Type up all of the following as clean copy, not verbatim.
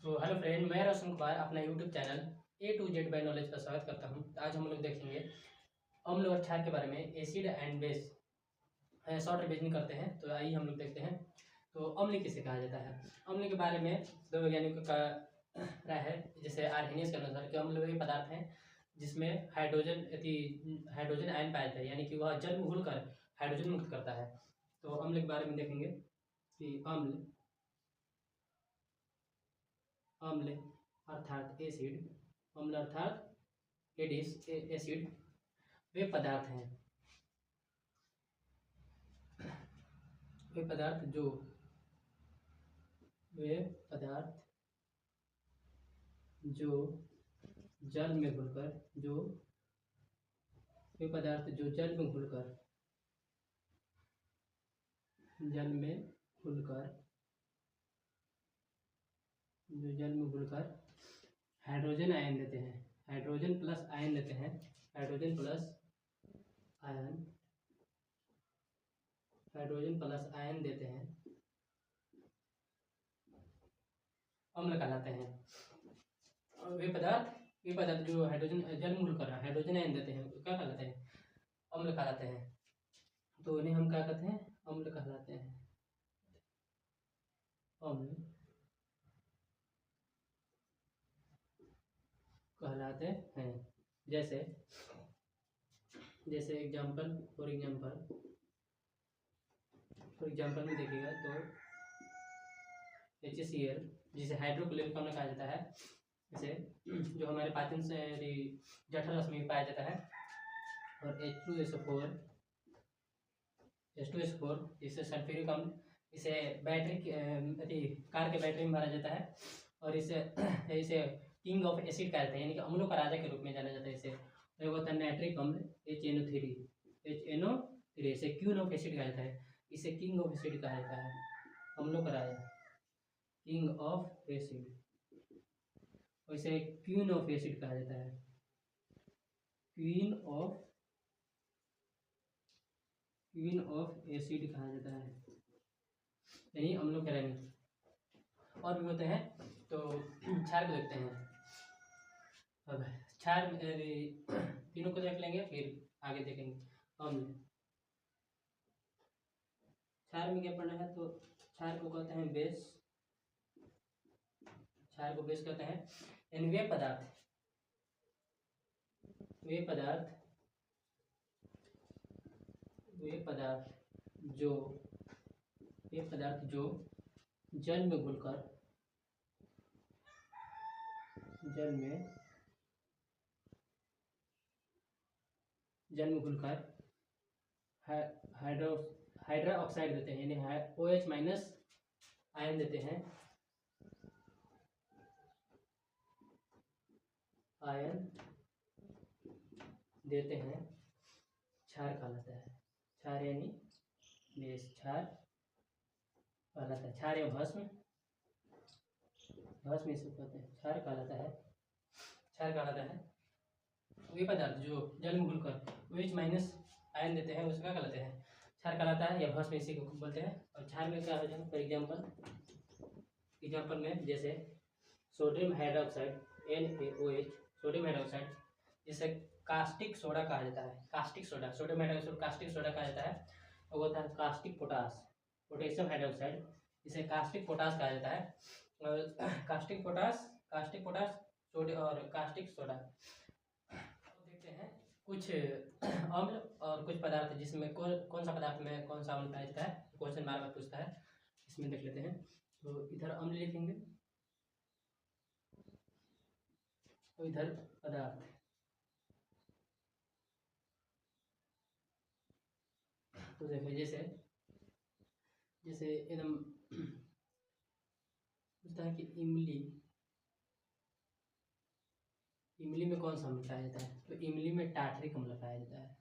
तो hello friend, मैं रोशन कुमार अपना YouTube channel A to Z by knowledge का स्वागत करता हूं। आज हम लोग देखेंगे अम्ल और क्षार के बारे में, acid and base short revision करते हैं। तो आइए हम लोग देखते हैं। तो अम्ल किसे कहा जाता है? अम्ल के बारे में दो वैज्ञानिकों का राय है। जैसे आर्हेनियस के अनुसार कि अम्ल वे पदार्थ हैं जिसमें हाइड्रोजन आयन पाया जाता है, यानी कि वह जल में घुलकर हाइड्रोजन मुक्त करता है। तो अम्ल के बारे में देखेंगे कि अम्ल अर्थात एसिड, अम्ल अर्थात एसिड वे पदार्थ हैं, वे पदार्थ जो वे पदार्थ जो जल में घुलकर जो वे पदार्थ जो जल में घुलकर जल में घुलकर जो जल में घुलकर हाइड्रोजन आयन देते हैं, हाइड्रोजन प्लस आयन देते हैं, hydrogen plus ion, hydrogen plus ion देते हैं, अम्ल कहलाते हैं। और वे पदार्थ जो हाइड्रोजन जल में घुलकर हाइड्रोजन आयन देते हैं, क्या कहलाते हैं? अम्ल कहलाते हैं। तो इन्हें हम क्या कहते हैं? अम्ल कहलाते हैं। अम्ल कहलाते हैं। जैसे एग्जाम्पल फॉर एग्जाम्पल में देखिएगा तो HCl जिसे हाइड्रोक्लोरिक अम्ल कहा जाता है, जैसे जो हमारे पाचन से जठर रस में पाया जाता है। और H2SO4 जिसे सल्फ्यूरिक अम्ल, इसे कार के बैटरी में भरा जाता है। और इसे किंग ऑफ एसिड कहा जाता है, यानी कि अम्लों का राजा के रूप में जाना जाता है। इसे एक होता है नाइट्रिक अम्ल HNO3, इसे क्वीन ऑफ एसिड कहा जाता है, इसे किंग ऑफ एसिड कहा जाता है, अम्लों का राजा, किंग ऑफ एसिड। और इसे क्वीन ऑफ एसिड कहा जाता है, क्वीन ऑफ एसिड कहा जाता है, यानी अम्लों के रानी। और भी होते हैं। तो क्षार को देखते हैं। अब क्षार तीनों को देख लेंगे, फिर आगे देखेंगे। अम्ल, क्षार में क्या पढ़ना है? तो क्षार को कहते हैं बेस, क्षार को बेस कहते हैं। यानी वे पदार्थ जो जल में घुलकर हाइड्रा ऑक्साइड देते हैं, यानी OH माइनस आयन देते हैं, क्षार कहलाता है। क्षार यानी बेस, क्षार कहलाता है। क्षार या भस्म इसे कहते हैं, क्षार कहलाता है। वे पदार्थ जो जल में घुलकर OH माइनस आयन देते हैं, उसका कहलाते हैं, क्षार कहलाता है, या भस्म इसी को बोलते हैं। और क्षार में क्या हो जाए? फॉर एग्जाम्पल में जैसे sodium hydroxide NaOH, sodium hydroxide, जिसे कास्टिक सोडा कहा जाता है, सोडियम हाइड्रोक्साइड कास्टिक सोडा कहा जाता है। और वो होता है कास्टिक पोटास, पोटेशियम हाइड्रोक्साइड, जिसे कास्टिक पोटास कहा जाता है। और कास्टिक पोटास सोडियम और कास्टिक सोडा। तो देखते हैं कुछ अम्ल और कुछ पदार्थ जिसमें कौन सा पदार्थ में कौन सा अम्ल पाया जाता है, क्वेश्चन बार बार पूछता है। इसमें देख लेते हैं। तो इधर अम्ल लिखेंगे, तो इधर पदार्थ। तो देखो जैसे एकदम पूछता है कि इमली में कौन सा अम्ल पाया जाता है? तो इमली में टार्टरिक अम्ल पाया जाता है,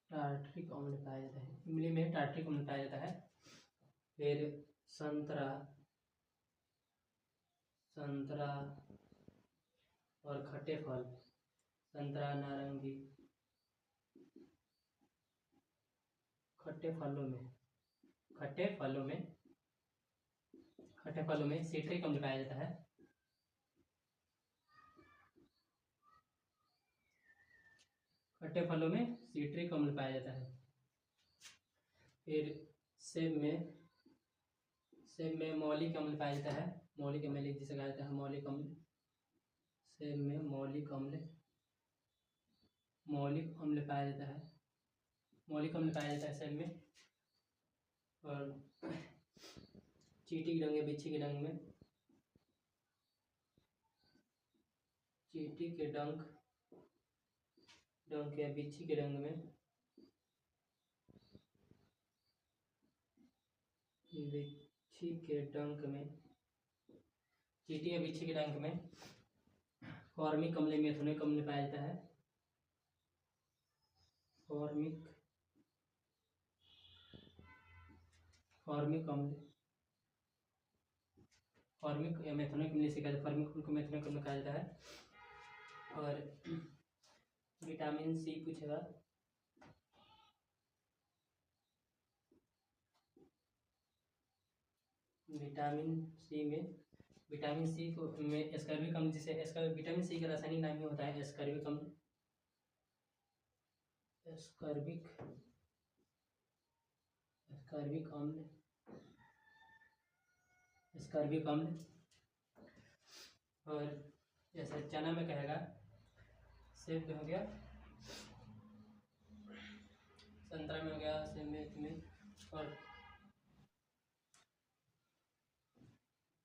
टार्टरिक अम्ल पाया जाता है, इमली में टार्टरिक अम्ल पाया जाता है। फिर संतरा और खट्टे फल, संतरा, नारंगी, खट्टे खट्टे फलों में सिट्रिक अम्ल पाया जाता है। खट्टे फलों में सिट्रिक अम्ल पाया जाता है। फिर सेब में मौलिक अम्ल पाया जाता है। मौलिक अम्ल जिसे कहा जाता है मौलिक अम्ल। सेब में मौलिक अम्ल पाया जाता है। मौलिक अम्ल पाया जाता है सेब में। और चींटी के डंक या बिच्छी के डंक में चींटी के डंक या बिच्छी के डंक में चींटी या बिच्छी के डंक में फॉर्मिक अम्ल मेथनोइक अम्ल पाया जाता है। फॉर्मिक या मेथनोइक अम्ल से कहते हैं। फॉर्मिक को मेथनोइक अम्ल कहा जाता है। और विटामिन सी पूछेगा। विटामिन सी को में एस्कॉर्बिक अम्ल, जिसे विटामिन सी का रासायनिक नाम ही होता है एस्कॉर्बिक अम्ल। एस्कॉर्बिक अम्ल। और जैसे चना में कहेगा, सेब में हो गया, संतरा में हो गया, सेब में और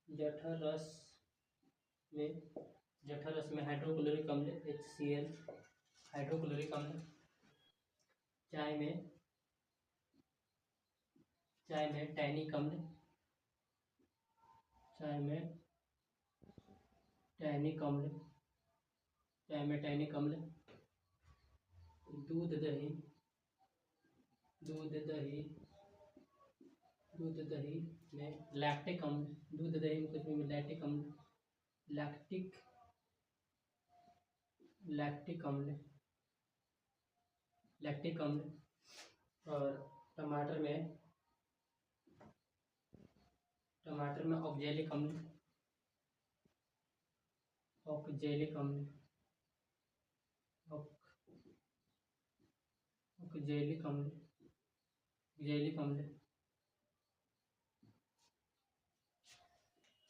जठर रस में हाइड्रोक्लोरिक अम्ल HCl हाइड्रोक्लोरिक अम्ल। चाय में टैनिक अम्ल। दूध दही में लैक्टिक अम्ल। दूध दही में कुछ भी लैक्टिक अम्ल। और टमाटर में ऑक्जेलिक अम्ल।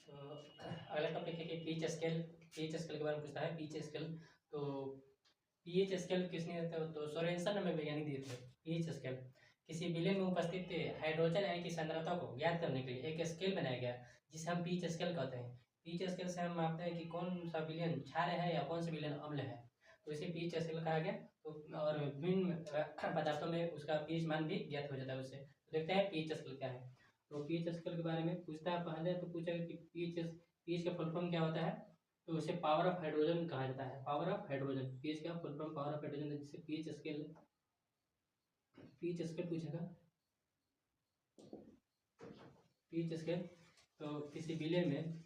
तो अगला टॉपिक है कि पीएच स्केल के बारे में पूछता है। पीएच स्केल, तो पीएच स्केल किसने दिया था? तो सोरेनसन नामक वैज्ञानिक दिए थे। पीएच स्केल किसी विलयन में उपस्थित हाइड्रोजन आयन की सांद्रता को ज्ञात करने के लिए एक स्केल बनाया गया, जिसे हम पीएच स्केल कहते हैं। पीएच स्केल से हम मापते हैं कि कौन सा विलयन क्षार है या कौन सा विलयन अम्ल है, तो इसे पीएच स्केल कहा गया। तो और विभिन्न पदार्थों में उसका पीएच मान भी ज्ञात हो जाता है उससे। तो देखते हैं पीएच स्केल क्या है। तो पीएच स्केल के बारे में पूछता है पहले, तो पूछेगा कि पीएच का फुल फॉर्म क्या होता है, तो उसे पावर ऑफ हाइड्रोजन कहा जाता है। पावर ऑफ हाइड्रोजन, पीएच का full form power of hydrogen है, जिससे पीएच स्केल पूछेगा। पीएच स्केल तो किसी विलयन में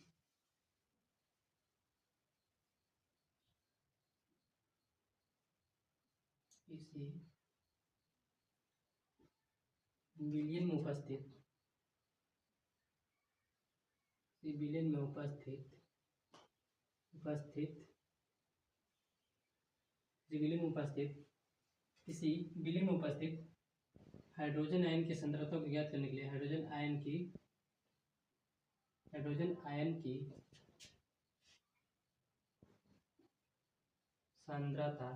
किसी विलयन में उपस्थित हाइड्रोजन आयन की सांद्रता को ज्ञात करने के लिए हाइड्रोजन आयन की सांद्रता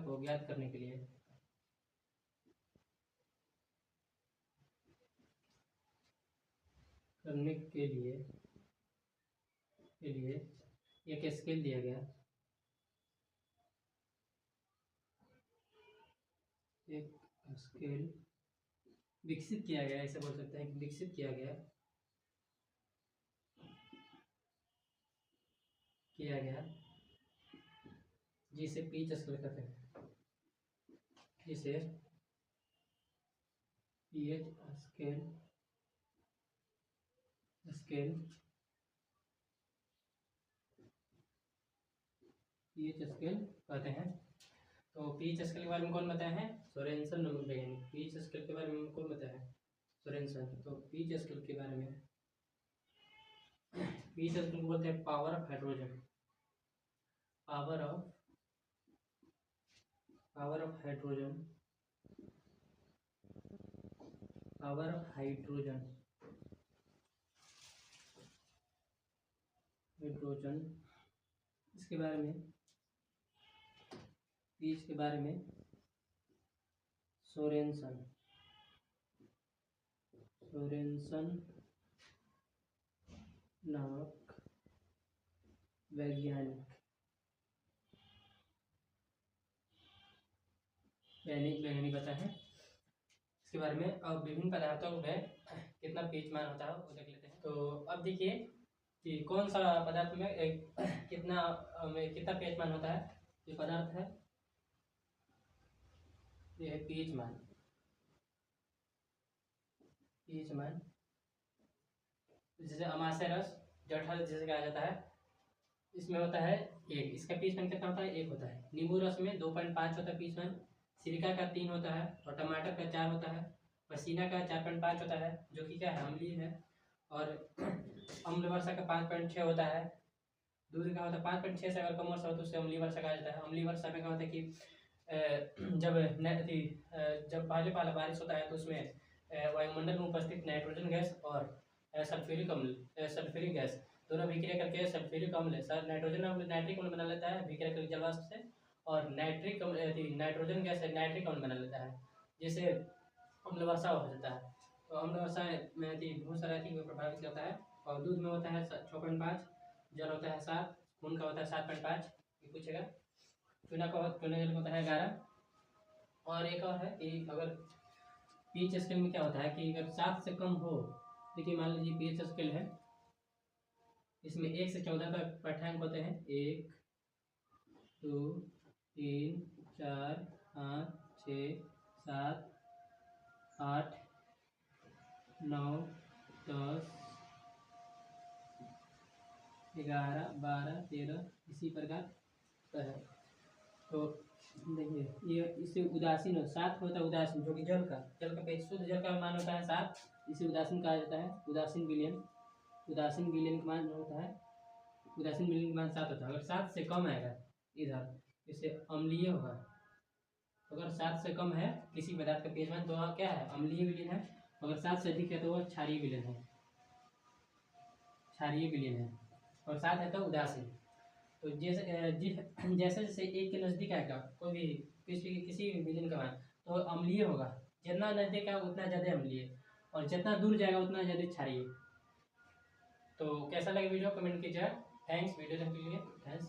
को ज्ञात करने के लिए एक स्केल दिया गया। एक स्केल विकसित किया गया, ऐसे बोल सकते हैं कि विकसित किया गया जिसे पीएच स्केल कहते हैं। जिसे पीएच स्केल कहते हैं। तो पीएच स्केल के बारे में कौन बताया है? सोरेनसन नामक वैज्ञानिक। पीच स्केल के बारे में। पीच स्केल को बोलते हैं power of hydrogen, power of hydrogen, power of hydrogen, इसके बारे में, पीच के बारे में सोरेनसन नामक वैज्ञानिक बताया है इसके बारे में। अब विभिन्न पदार्थों में कितना पीच मान होता है वो देख लेते हैं। तो अब देखिए कि कौन सा पदार्थ में कितना पीच मान होता है। ये पदार्थ है, ये है पीच मान। जैसे अमाशय रस, जठर जैसे कहा जाता है, इसमें होता है 1, इसका पीच मान कितना होता है? 1 होता है। नींबू रस में 2.5 होता है पीच मान, सिरका का 3 होता है, और टमाटर का 4 होता है, पसीना का 4.5 होता है जो कि क्या है? अम्लीय है, और अम्ल वर्षा का 5.6 होता है। दूध का होता है 5.6 से अगर कम वर्षा हो तो उसे अम्लीय वर्षा कहा जाता है। अम्लीय वर्षा में क्या होता है कि जब पहले पहला बारिश होता है तो उसमें वायुमंडल में उपस्थित नाइट्रोजन गैस और सल्फ्यूरिक गैस दोनों अभिक्रिया करके सल्फ्यूरिक अम्ल नाइट्रोजन अम्ल नाइट्रिक अम्ल बना लेता है अभिक्रिया करके जलवाष्प से, और नाइट्रोजन गैस नाइट्रिक अम्ल बना लेता है, जिससे अम्ल वर्षा हो जाता है। तो अम्ल वर्षा में बहुत सारा चीज़ प्रभावित करता है। और दूध में होता है 6.5, जल होता है 7, खून का होता है 7.5, ये पूछेगा। चूना जल होता है 11। और एक और है कि अगर पीच स्केल में क्या होता है कि अगर 7 से कम हो, देखिए मान लीजिए पीच स्केल है, इसमें 1 से 14 तक पाठ्यांक होते हैं। 1, 2, 3, 4, 5, 6, 7, 8, 9, 10, 11, 12, 13 इसी प्रकार है। तो देखिए ये इससे उदासीन 7 होता है, उदासीन जो कि जल का पेज शुद्ध जल का मान होता है 7, इसे उदासीन कहा जाता है। उदासीन विलयन का मान जो होता है, उदासीन विलयन का मान 7 होता है। अगर 7 से कम आएगा इधर इसे अम्लीय होगा। अगर 7 से कम है किसी पदार्थ का पीएच मान तो वहाँ क्या है? अम्लीय विलयन है। अगर 7 से अधिक है तो वह क्षारीय विलयन है, और 7 है तो उदासीन। तो जैसे जैसे 1 के नज़दीक आएगा कोई भी किसी भी विलयन का मान तो अम्लीय होगा। जितना नज़दीक है उतना ज़्यादा अम्लीय, और जितना दूर जाएगा उतना ज़्यादा क्षारीय। तो कैसा लगा वीडियो कमेंट कीजिए। थैंक्स वीडियो देखने के लिए। थैंक्स।